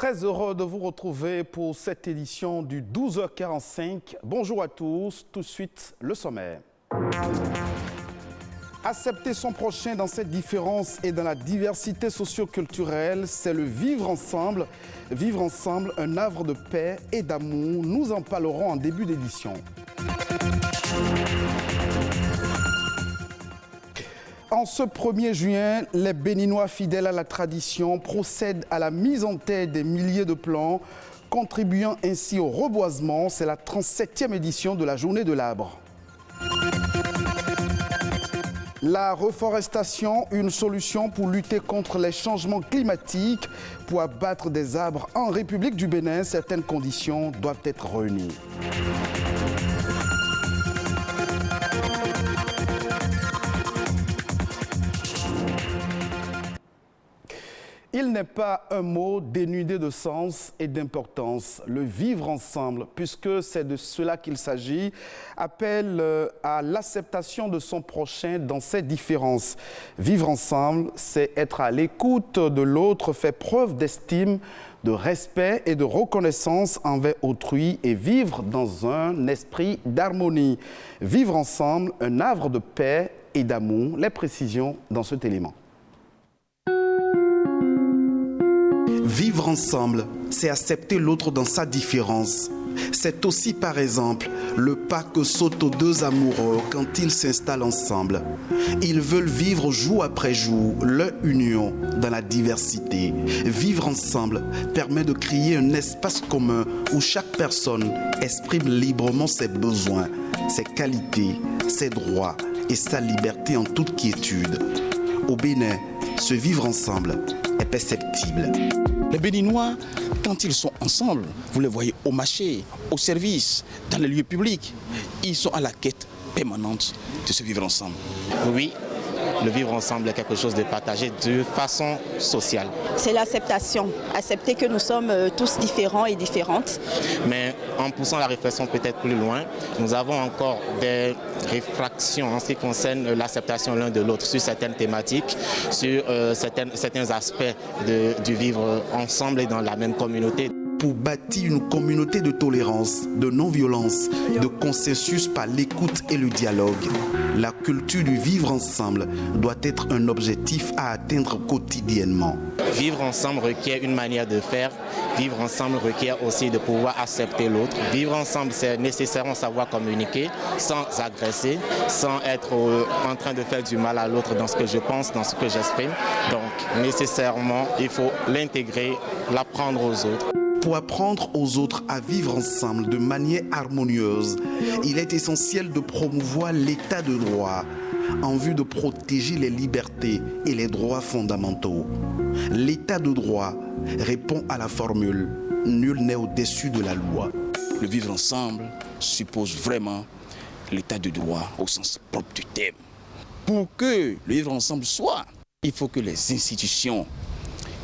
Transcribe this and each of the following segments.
Très heureux de vous retrouver pour cette édition du 12h45. Bonjour à tous, tout de suite le sommaire. Accepter son prochain dans cette différence et dans la diversité socio-culturelle, c'est le vivre ensemble. Vivre ensemble, un havre de paix et d'amour. Nous en parlerons en début d'édition. En ce 1er juin, les Béninois fidèles à la tradition procèdent à la mise en terre des milliers de plants, contribuant ainsi au reboisement. C'est la 37e édition de la Journée de l'arbre. La reforestation, une solution pour lutter contre les changements climatiques. Pour abattre des arbres en République du Bénin, certaines conditions doivent être réunies. Il n'est pas un mot dénudé de sens et d'importance. Le vivre ensemble, puisque c'est de cela qu'il s'agit, appelle à l'acceptation de son prochain dans ses différences. Vivre ensemble, c'est être à l'écoute de l'autre, faire preuve d'estime, de respect et de reconnaissance envers autrui et vivre dans un esprit d'harmonie. Vivre ensemble, un havre de paix et d'amour. Les précisions dans cet élément. Vivre ensemble, c'est accepter l'autre dans sa différence. C'est aussi, par exemple, le pas que sautent aux deux amoureux quand ils s'installent ensemble. Ils veulent vivre jour après jour leur union dans la diversité. Vivre ensemble permet de créer un espace commun où chaque personne exprime librement ses besoins, ses qualités, ses droits et sa liberté en toute quiétude. Au Bénin, ce vivre ensemble est perceptible. Les Béninois, quand ils sont ensemble, vous les voyez au marché, au service, dans les lieux publics, ils sont à la quête permanente de se vivre ensemble. Oui, le vivre ensemble est quelque chose de partagé de façon sociale. C'est l'acceptation, accepter que nous sommes tous différents et différentes. Mais en poussant la réflexion peut-être plus loin, nous avons encore des réfractions en ce qui concerne l'acceptation l'un de l'autre sur certaines thématiques, sur certains aspects du vivre ensemble et dans la même communauté. Pour bâtir une communauté de tolérance, de non-violence, de consensus par l'écoute et le dialogue, la culture du vivre ensemble doit être un objectif à atteindre quotidiennement. Vivre ensemble requiert une manière de faire. Vivre ensemble requiert aussi de pouvoir accepter l'autre. Vivre ensemble, c'est nécessairement savoir communiquer sans agresser, sans être en train de faire du mal à l'autre dans ce que je pense, dans ce que j'exprime. Donc, nécessairement, il faut l'intégrer, l'apprendre aux autres. Pour apprendre aux autres à vivre ensemble de manière harmonieuse, il est essentiel de promouvoir l'état de droit en vue de protéger les libertés et les droits fondamentaux. L'état de droit répond à la formule « nul n'est au-dessus de la loi ». Le vivre ensemble suppose vraiment l'état de droit au sens propre du terme. Pour que le vivre ensemble soit, il faut que les institutions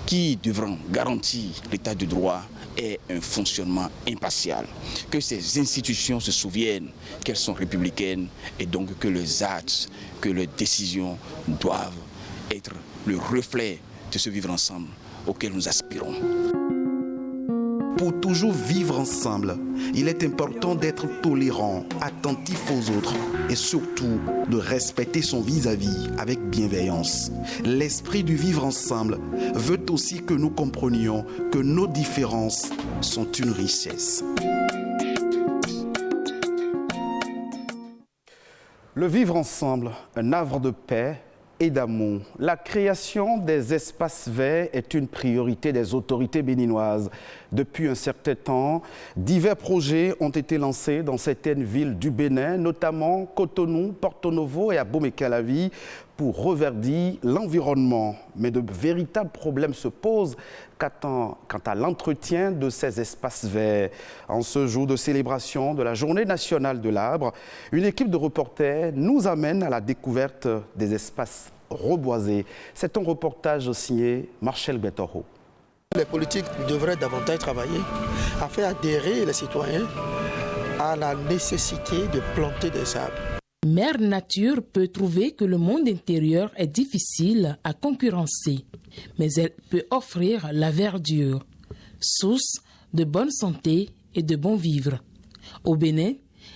qui devront garantir l'état de droit aient un fonctionnement impartial. Que ces institutions se souviennent qu'elles sont républicaines et donc que les actes, que les décisions doivent être le reflet de ce vivre ensemble auquel nous aspirons. Pour toujours vivre ensemble, il est important d'être tolérant, attentif aux autres et surtout de respecter son vis-à-vis avec bienveillance. L'esprit du vivre ensemble veut aussi que nous comprenions que nos différences sont une richesse. Le vivre ensemble, un havre de paix et d'amour. La création des espaces verts est une priorité des autorités béninoises. Depuis un certain temps, divers projets ont été lancés dans certaines villes du Bénin, notamment Cotonou, Porto Novo et Abomey-Calavi, pour reverdir l'environnement. Mais de véritables problèmes se posent quant à l'entretien de ces espaces verts. En ce jour de célébration de la Journée nationale de l'arbre, une équipe de reporters nous amène à la découverte des espaces reboisés. C'est un reportage signé Marcel Betoro. Les politiques devraient davantage travailler à faire adhérer les citoyens à la nécessité de planter des arbres. Mère Nature peut trouver que le monde intérieur est difficile à concurrencer, mais elle peut offrir la verdure. source de bonne santé et de bon vivre. Au Bénin,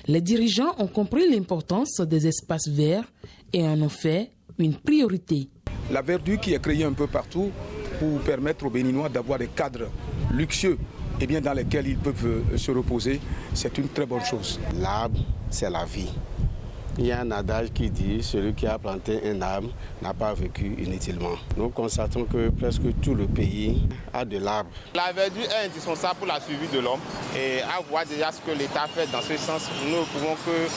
les dirigeants ont compris l'importance des espaces verts et en ont fait une priorité. La verdure qui est créée un peu partout pour permettre aux Béninois d'avoir des cadres luxueux et bien dans lesquels ils peuvent se reposer, c'est une très bonne chose. L'arbre, c'est la vie. Il y a un adage qui dit « Celui qui a planté un arbre n'a pas vécu inutilement ». Nous constatons que presque tout le pays a de l'arbre. La verdure est indispensable pour la survie de l'homme et à voir déjà ce que l'État fait dans ce sens, nous ne pouvons que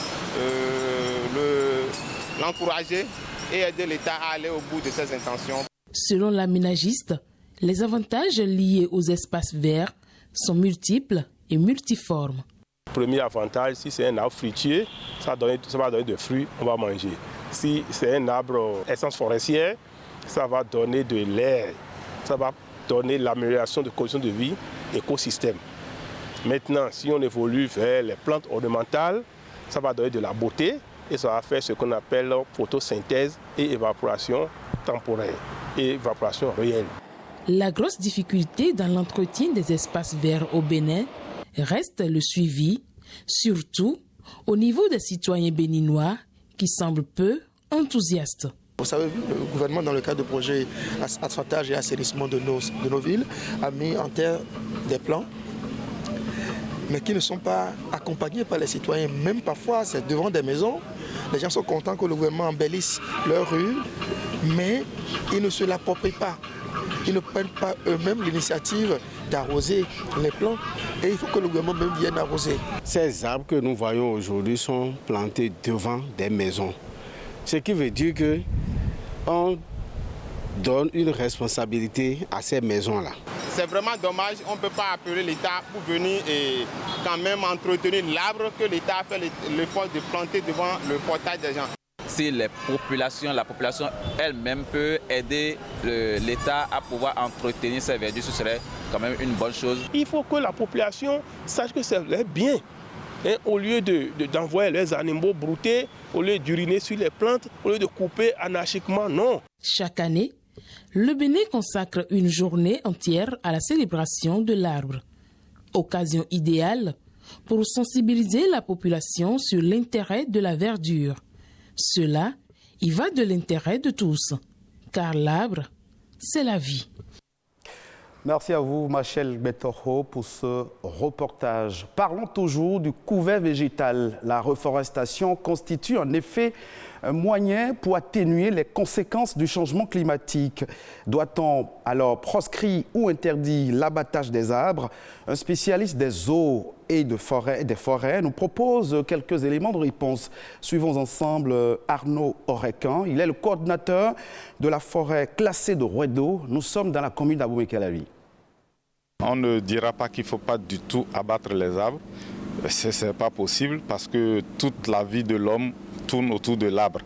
l'encourager et aider l'État à aller au bout de ses intentions. Selon l'aménagiste, les avantages liés aux espaces verts sont multiples et multiformes. Premier avantage, si c'est un arbre fruitier, ça va donner des fruits, on va manger. Si c'est un arbre essence forestière, ça va donner de l'air, ça va donner l'amélioration de conditions de vie, écosystème. Maintenant, si on évolue vers les plantes ornementales, ça va donner de la beauté et ça va faire ce qu'on appelle photosynthèse et évaporation temporaire et évaporation réelle. La grosse difficulté dans l'entretien des espaces verts au Bénin reste le suivi, surtout au niveau des citoyens béninois qui semblent peu enthousiastes. Vous savez, le gouvernement, dans le cadre de projet asphaltage et assainissement de nos villes, a mis en terre des plans, mais qui ne sont pas accompagnés par les citoyens. Même parfois, c'est devant des maisons. Les gens sont contents que le gouvernement embellisse leurs rues, mais ils ne se l'approprient pas. Ils ne prennent pas eux-mêmes l'initiative d'arroser les plants et il faut que le gouvernement même vienne arroser. Ces arbres que nous voyons aujourd'hui sont plantés devant des maisons. Ce qui veut dire qu'on donne une responsabilité à ces maisons-là. C'est vraiment dommage, on ne peut pas appeler l'État pour venir et quand même entretenir l'arbre que l'État a fait l'effort de planter devant le portail des gens. Si la population elle-même peut aider l'État à pouvoir entretenir ces verdures, ce serait quand même une bonne chose. Il faut que la population sache que c'est leur bien. Et au lieu d'envoyer les animaux brouter, au lieu d'uriner sur les plantes, au lieu de couper anarchiquement, non. Chaque année, le Bénin consacre une journée entière à la célébration de l'arbre. Occasion idéale pour sensibiliser la population sur l'intérêt de la verdure. Cela y va de l'intérêt de tous, car l'arbre, c'est la vie. Merci à vous, Machel Betoro, pour ce reportage. Parlons toujours du couvert végétal. La reforestation constitue en effet un moyen pour atténuer les conséquences du changement climatique. Doit-on alors proscrire ou interdire l'abattage des arbres? Un spécialiste des eaux et des forêts nous propose quelques éléments de réponse. Suivons ensemble Arnaud Orekan. Il est le coordinateur de la forêt classée de Rouedo. Nous sommes dans la commune d'Abomey-Calavi. On ne dira pas qu'il ne faut pas du tout abattre les arbres. Ce n'est pas possible parce que toute la vie de l'homme tourne autour de l'arbre.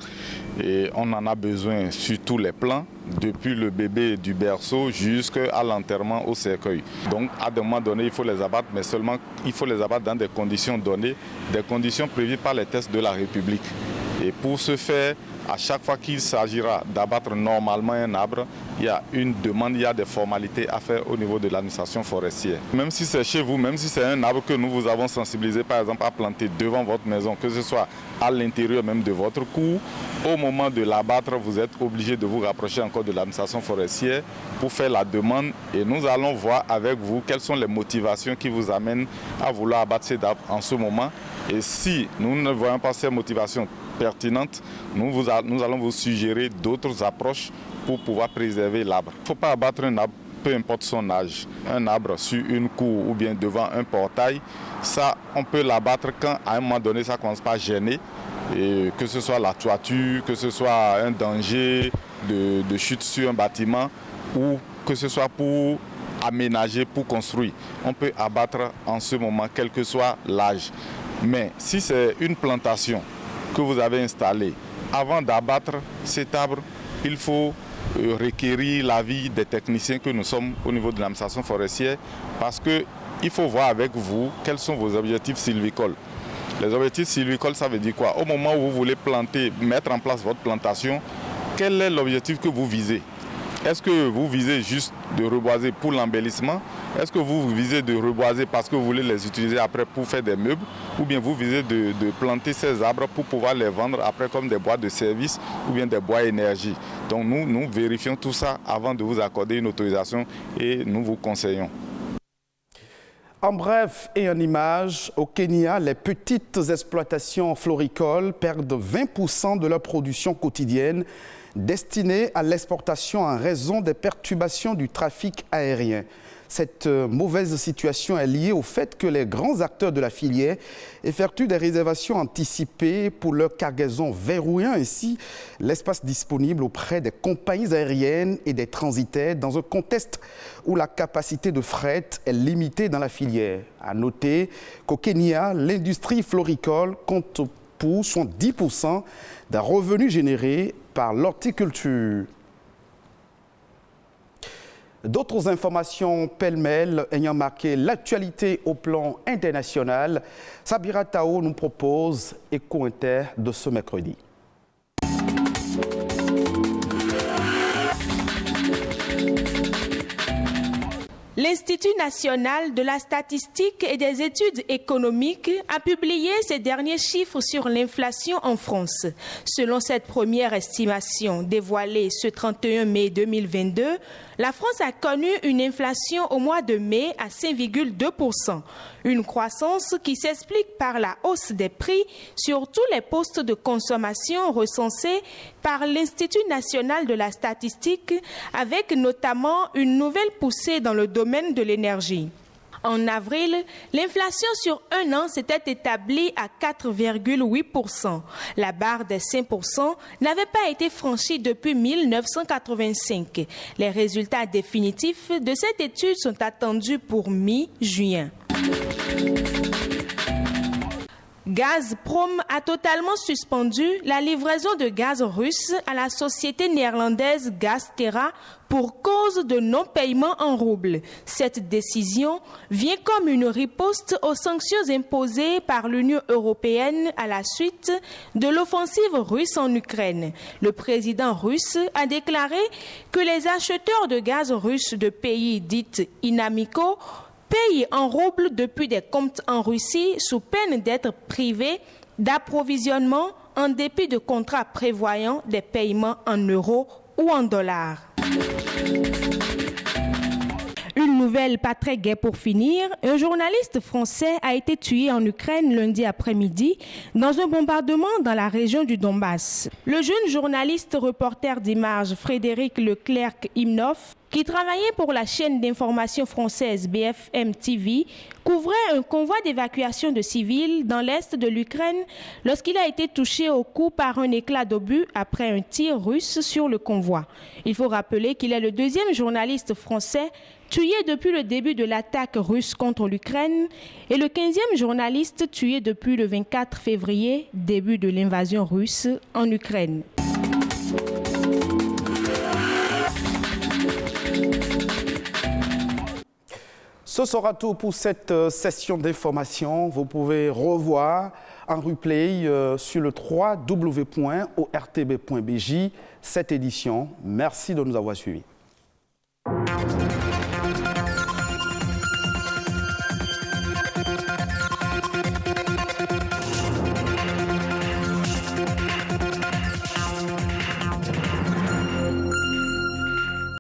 Et on en a besoin sur tous les plans, depuis le bébé du berceau jusqu'à l'enterrement au cercueil. Donc à un moment donné, il faut les abattre, mais seulement il faut les abattre dans des conditions données, des conditions prévues par les textes de la République. Et pour ce faire, à chaque fois qu'il s'agira d'abattre normalement un arbre, il y a une demande, il y a des formalités à faire au niveau de l'administration forestière. Même si c'est chez vous, même si c'est un arbre que nous vous avons sensibilisé par exemple à planter devant votre maison, que ce soit à l'intérieur même de votre cour, au moment de l'abattre, vous êtes obligé de vous rapprocher encore de l'administration forestière pour faire la demande et nous allons voir avec vous quelles sont les motivations qui vous amènent à vouloir abattre cet arbre en ce moment. Et si nous ne voyons pas ces motivations pertinentes, nous allons vous suggérer d'autres approches pour pouvoir préserver l'arbre. Il ne faut pas abattre un arbre, peu importe son âge. Un arbre sur une cour ou bien devant un portail, ça, on peut l'abattre quand à un moment donné, ça ne commence pas à gêner. Et que ce soit la toiture, que ce soit un danger de chute sur un bâtiment ou que ce soit pour aménager, pour construire. On peut abattre en ce moment, quel que soit l'âge. Mais si c'est une plantation que vous avez installée, avant d'abattre cet arbre, il faut requérir l'avis des techniciens que nous sommes au niveau de l'administration forestière parce qu'il faut voir avec vous quels sont vos objectifs sylvicoles. Les objectifs sylvicoles, ça veut dire quoi? Au moment où vous voulez planter, mettre en place votre plantation, quel est l'objectif que vous visez? Est-ce que vous visez juste de reboiser pour l'embellissement Est-ce que vous visez de reboiser parce que vous voulez les utiliser après pour faire des meubles, ou bien vous visez de planter ces arbres pour pouvoir les vendre après comme des bois de service ou bien des bois énergie. Donc nous vérifions tout ça avant de vous accorder une autorisation et nous vous conseillons. En bref et en image, au Kenya, les petites exploitations floricoles perdent 20% de leur production quotidienne destinée à l'exportation en raison des perturbations du trafic aérien. Cette mauvaise situation est liée au fait que les grands acteurs de la filière effectuent des réservations anticipées pour leur cargaison, verrouillant ainsi l'espace disponible auprès des compagnies aériennes et des transitaires dans un contexte où la capacité de fret est limitée dans la filière. À noter qu'au Kenya, l'industrie floricole compte pour 10% des revenus générés par l'horticulture. D'autres informations pêle-mêle ayant marqué l'actualité au plan international, Sabira Tao nous propose Écho Inter de ce mercredi. L'Institut national de la statistique et des études économiques a publié ses derniers chiffres sur l'inflation en France. Selon cette première estimation dévoilée ce 31 mai 2022, la France a connu une inflation au mois de mai à 5,2%. Une croissance qui s'explique par la hausse des prix sur tous les postes de consommation recensés par l'Institut national de la statistique, avec notamment une nouvelle poussée dans le domaine de l'énergie. En avril, l'inflation sur un an s'était établie à 4,8%. La barre des 5% n'avait pas été franchie depuis 1985. Les résultats définitifs de cette étude sont attendus pour mi-juin. Gazprom a totalement suspendu la livraison de gaz russe à la société néerlandaise Gaztera pour cause de non-paiement en roubles. Cette décision vient comme une riposte aux sanctions imposées par l'Union européenne à la suite de l'offensive russe en Ukraine. Le président russe a déclaré que les acheteurs de gaz russe de pays dits inamicaux payent en roubles depuis des comptes en Russie sous peine d'être privés d'approvisionnement en dépit de contrats prévoyant des paiements en euros ou en dollars. Une nouvelle pas très gaie pour finir. Un journaliste français a été tué en Ukraine lundi après-midi dans un bombardement dans la région du Donbass. Le jeune journaliste reporter d'images Frédéric Leclerc-Imnov, qui travaillait pour la chaîne d'information française BFM TV, couvrait un convoi d'évacuation de civils dans l'est de l'Ukraine lorsqu'il a été touché au cou par un éclat d'obus après un tir russe sur le convoi. Il faut rappeler qu'il est le deuxième journaliste français tué depuis le début de l'attaque russe contre l'Ukraine et le 15e journaliste tué depuis le 24 février, début de l'invasion russe en Ukraine. Ce sera tout pour cette session d'information. Vous pouvez revoir en replay sur le www.ortb.bj cette édition. Merci de nous avoir suivis.